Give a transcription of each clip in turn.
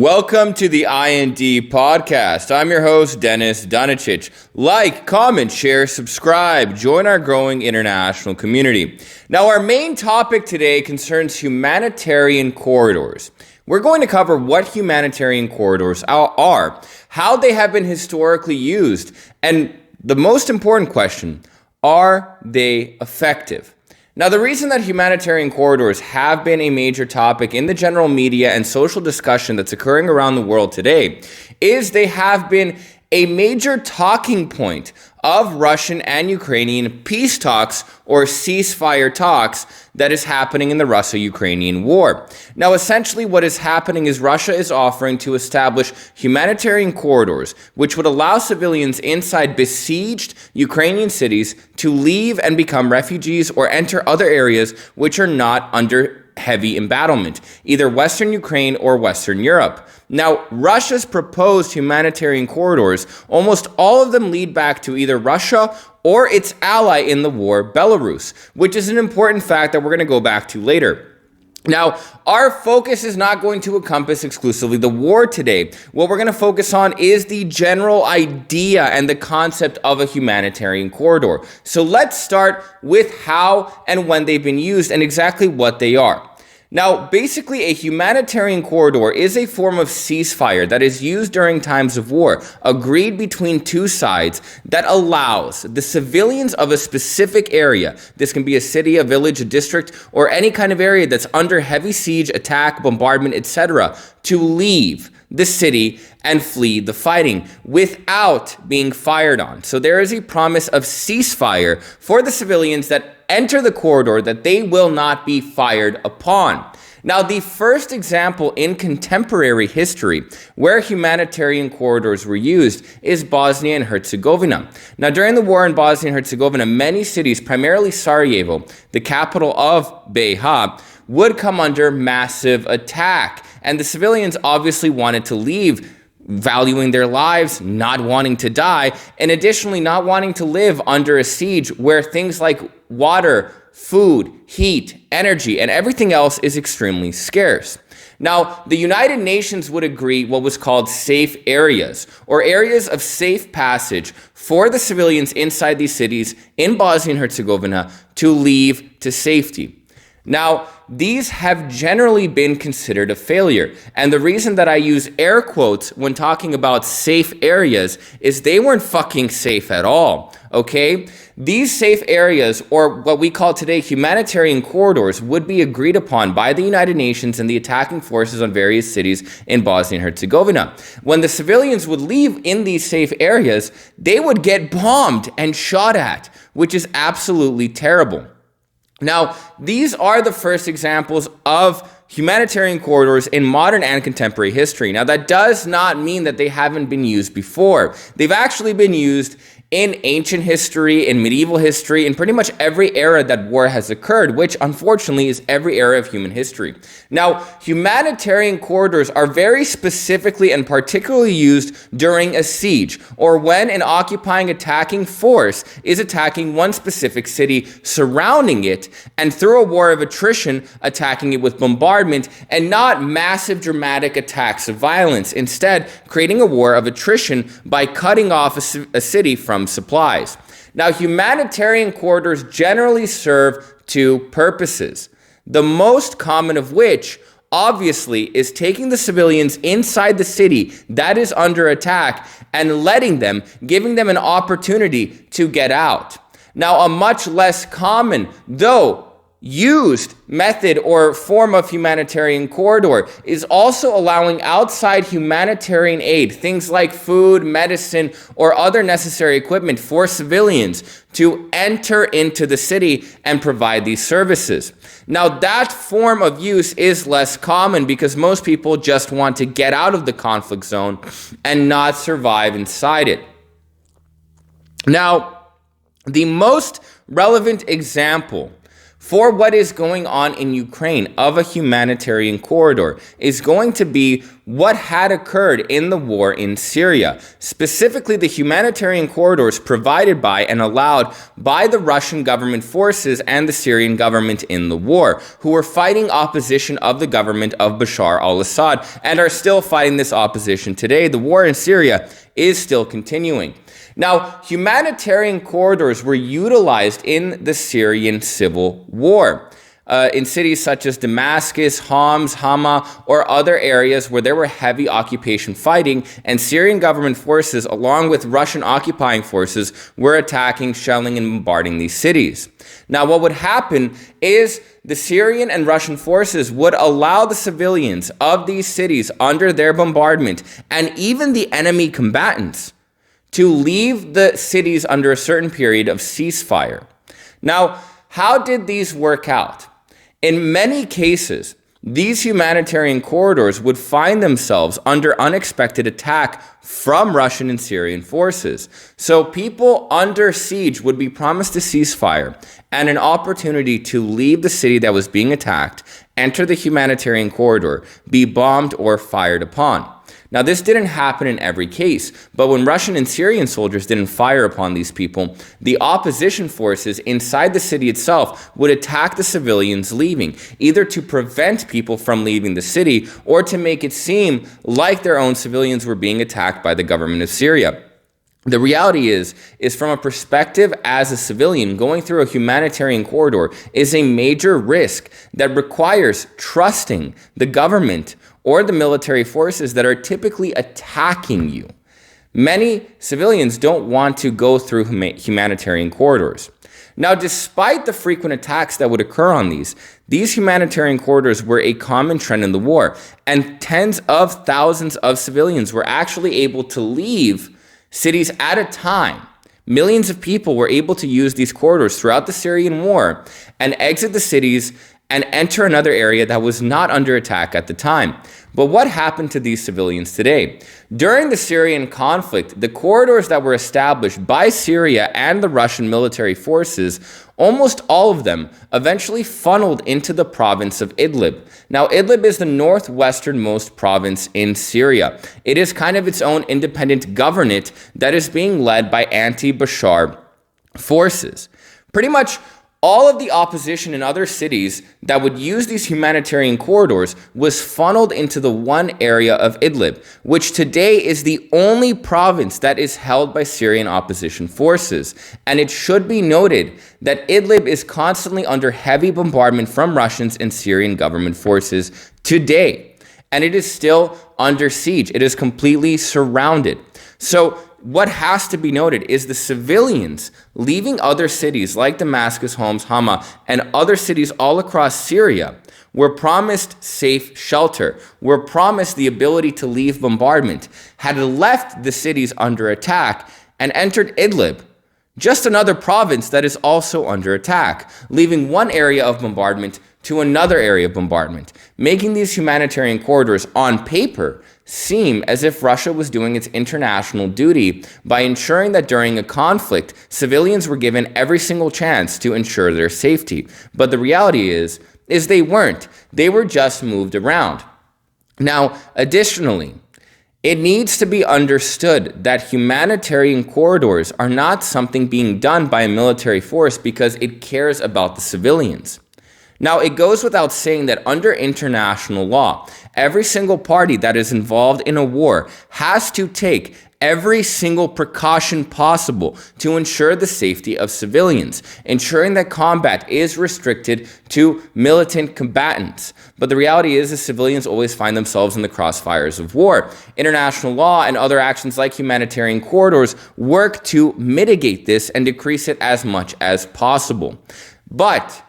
Welcome to the IND podcast. I'm your host, Denis Danicic. Like, comment, share, subscribe. Join our growing international community. Now, our main topic today concerns humanitarian corridors. We're going to cover what humanitarian corridors are, how they have been historically used, and the most important question, are they effective? Now, the reason that humanitarian corridors have been a major topic in the general media and social discussion that's occurring around the world today is they have been a major talking point of Russian and Ukrainian peace talks or ceasefire talks that is happening in the Russo-Ukrainian war. Now, essentially what is happening is Russia is offering to establish humanitarian corridors, which would allow civilians inside besieged Ukrainian cities to leave and become refugees or enter other areas which are not under heavy embattlement, either Western Ukraine or Western Europe. Now, Russia's proposed humanitarian corridors, almost all of them lead back to either Russia or its ally in the war, Belarus, which is an important fact that we're going to go back to later. Now, our focus is not going to encompass exclusively the war today. What we're going to focus on is the general idea and the concept of a humanitarian corridor. So let's start with how and when they've been used and exactly what they are. Now, basically, a humanitarian corridor is a form of ceasefire that is used during times of war, agreed between two sides, that allows the civilians of a specific area, this can be a city, a village, a district, or any kind of area that's under heavy siege, attack, bombardment, etc., to leave the city and flee the fighting without being fired on. So there is a promise of ceasefire for the civilians that enter the corridor that they will not be fired upon. Now, the first example in contemporary history where humanitarian corridors were used is Bosnia and Herzegovina. Now, during the war in Bosnia and Herzegovina, many cities, primarily Sarajevo, the capital of BiH, would come under massive attack. And the civilians obviously wanted to leave, valuing their lives, not wanting to die, and additionally not wanting to live under a siege where things like water, food, heat, energy, and everything else is extremely scarce. Now, the United Nations would agree what was called safe areas, or areas of safe passage for the civilians inside these cities in Bosnia and Herzegovina to leave to safety. Now, these have generally been considered a failure. And the reason that I use air quotes when talking about safe areas is they weren't fucking safe at all, okay? These safe areas, or what we call today humanitarian corridors, would be agreed upon by the United Nations and the attacking forces on various cities in Bosnia and Herzegovina. When the civilians would leave in these safe areas, they would get bombed and shot at, which is absolutely terrible. Now, these are the first examples of humanitarian corridors in modern and contemporary history. Now, that does not mean that they haven't been used before. They've actually been used in ancient history, in medieval history, in pretty much every era that war has occurred, which unfortunately is every era of human history. Now, humanitarian corridors are very specifically and particularly used during a siege, or when an occupying attacking force is attacking one specific city, surrounding it, and through a war of attrition, attacking it with bombardment, and not massive dramatic attacks of violence. Instead, creating a war of attrition by cutting off a city from supplies. Now, humanitarian corridors generally serve two purposes, the most common of which, obviously, is taking the civilians inside the city that is under attack and giving them an opportunity to get out. Now, a much less common, though used method or form of humanitarian corridor is also allowing outside humanitarian aid, things like food, medicine, or other necessary equipment for civilians to enter into the city and provide these services. Now, that form of use is less common because most people just want to get out of the conflict zone and not survive inside it. Now, the most relevant example for what is going on in Ukraine of a humanitarian corridor is going to be what had occurred in the war in Syria, specifically the humanitarian corridors provided by and allowed by the Russian government forces and the Syrian government in the war, who were fighting opposition of the government of Bashar al-Assad and are still fighting this opposition today. The war in Syria is still continuing. Now, humanitarian corridors were utilized in the Syrian Civil War in cities such as Damascus, Homs, Hama, or other areas where there were heavy occupation fighting, and Syrian government forces, along with Russian occupying forces, were attacking, shelling, and bombarding these cities. Now, what would happen is the Syrian and Russian forces would allow the civilians of these cities under their bombardment, and even the enemy combatants, to leave the cities under a certain period of ceasefire. Now, how did these work out? In many cases, these humanitarian corridors would find themselves under unexpected attack from Russian and Syrian forces. So people under siege would be promised a ceasefire and an opportunity to leave the city that was being attacked, enter the humanitarian corridor, be bombed or fired upon. Now, this didn't happen in every case, but when Russian and Syrian soldiers didn't fire upon these people, the opposition forces inside the city itself would attack the civilians leaving, either to prevent people from leaving the city or to make it seem like their own civilians were being attacked by the government of Syria. The reality is from a perspective as a civilian, going through a humanitarian corridor is a major risk that requires trusting the government or the military forces that are typically attacking you. Many civilians don't want to go through humanitarian corridors. Now, despite the frequent attacks that would occur on these humanitarian corridors were a common trend in the war, and tens of thousands of civilians were actually able to leave cities at a time. Millions of people were able to use these corridors throughout the Syrian war and exit the cities and enter another area that was not under attack at the time. But what happened to these civilians today? During the Syrian conflict, the corridors that were established by Syria and the Russian military forces, almost all of them eventually funneled into the province of Idlib. Now, Idlib is the northwesternmost province in Syria. It is kind of its own independent governorate that is being led by anti-Bashar forces. Pretty much all of the opposition in other cities that would use these humanitarian corridors was funneled into the one area of Idlib, which today is the only province that is held by Syrian opposition forces. And it should be noted that Idlib is constantly under heavy bombardment from Russians and Syrian government forces today. And it is still under siege. It is completely surrounded. So what has to be noted is the civilians leaving other cities like Damascus, Homs, Hama, and other cities all across Syria were promised safe shelter, were promised the ability to leave bombardment, had left the cities under attack, and entered Idlib, just another province that is also under attack, leaving one area of bombardment to another area of bombardment, making these humanitarian corridors on paper seem as if Russia was doing its international duty by ensuring that during a conflict, civilians were given every single chance to ensure their safety. But the reality is they weren't. They were just moved around. Now, additionally, it needs to be understood that humanitarian corridors are not something being done by a military force because it cares about the civilians. Now, it goes without saying that under international law, every single party that is involved in a war has to take every single precaution possible to ensure the safety of civilians, ensuring that combat is restricted to militant combatants. But the reality is that civilians always find themselves in the crossfires of war. International law and other actions like humanitarian corridors work to mitigate this and decrease it as much as possible. But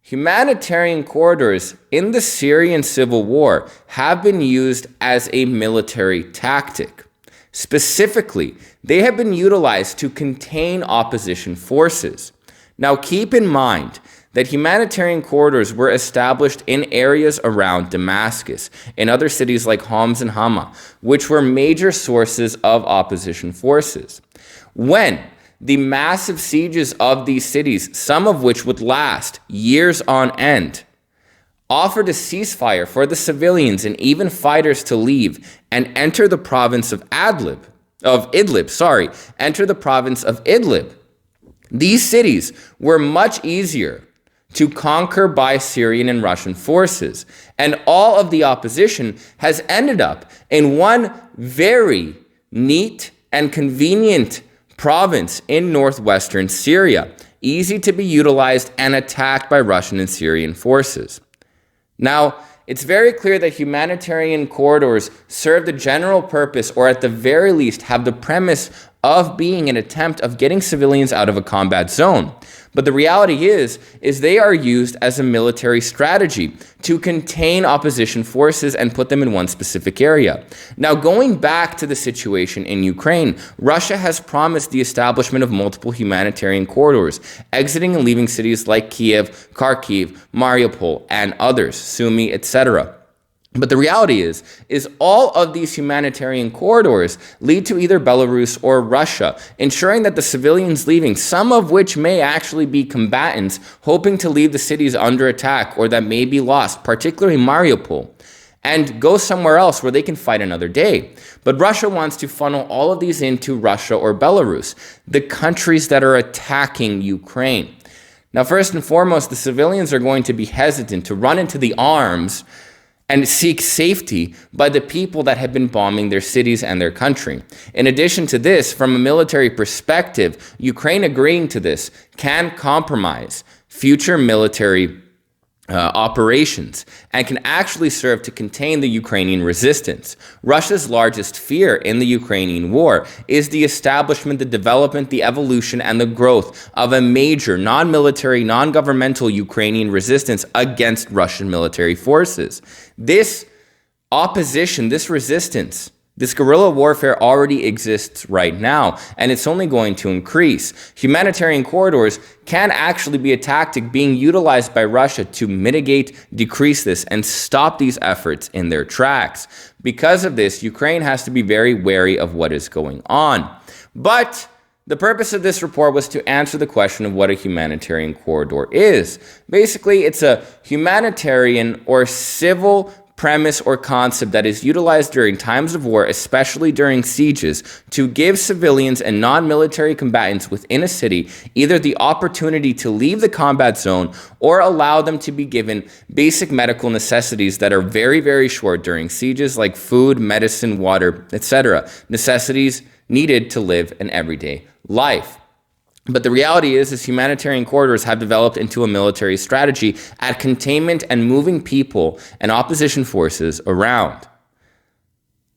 humanitarian corridors in the Syrian Civil War have been used as a military tactic. Specifically, they have been utilized to contain opposition forces. Now, keep in mind that humanitarian corridors were established in areas around Damascus, in other cities like Homs and Hama, which were major sources of opposition forces. When the massive sieges of these cities, some of which would last years on end, offered a ceasefire for the civilians and even fighters to leave and enter the province of Idlib. These cities were much easier to conquer by Syrian and Russian forces, and all of the opposition has ended up in one very neat and convenient province in northwestern Syria, easy to be utilized and attacked by Russian and Syrian forces. Now, it's very clear that humanitarian corridors serve the general purpose, or at the very least have the premise of being an attempt of getting civilians out of a combat zone. But the reality is they are used as a military strategy to contain opposition forces and put them in one specific area. Now, going back to the situation in Ukraine, Russia has promised the establishment of multiple humanitarian corridors, exiting and leaving cities like Kiev, Kharkiv, Mariupol, and others, Sumy, etc. But the reality is all of these humanitarian corridors lead to either Belarus or Russia, ensuring that the civilians leaving, some of which may actually be combatants hoping to leave the cities under attack or that may be lost, particularly Mariupol, and go somewhere else where they can fight another day. But Russia wants to funnel all of these into Russia or Belarus, the countries that are attacking Ukraine. Now, first and foremost, the civilians are going to be hesitant to run into the arms and seek safety by the people that have been bombing their cities and their country. In addition to this, from a military perspective, Ukraine agreeing to this can compromise future military operations and can actually serve to contain the Ukrainian resistance. Russia's largest fear in the Ukrainian war is the establishment, the development, the evolution, and the growth of a major non-military, non-governmental Ukrainian resistance against Russian military forces. This opposition, this resistance, this guerrilla warfare already exists right now, and it's only going to increase. Humanitarian corridors can actually be a tactic being utilized by Russia to mitigate, decrease this, and stop these efforts in their tracks. Because of this, Ukraine has to be very wary of what is going on. But the purpose of this report was to answer the question of what a humanitarian corridor is. Basically, it's a humanitarian or civil premise or concept that is utilized during times of war, especially during sieges, to give civilians and non-military combatants within a city either the opportunity to leave the combat zone or allow them to be given basic medical necessities that are very, very short during sieges, like food, medicine, water, etc. Necessities needed to live an everyday life. But the reality is humanitarian corridors have developed into a military strategy at containment and moving people and opposition forces around.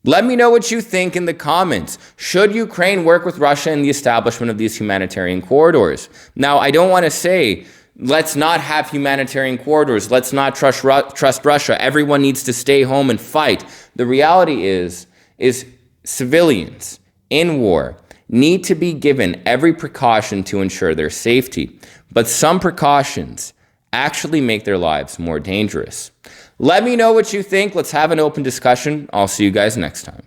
Let me know what you think in the comments. Should Ukraine work with Russia in the establishment of these humanitarian corridors? Now, I don't want to say, let's not have humanitarian corridors. Let's not trust Russia. Everyone needs to stay home and fight. The reality is civilians in war need to be given every precaution to ensure their safety. But some precautions actually make their lives more dangerous. Let me know what you think. Let's have an open discussion. I'll see you guys next time.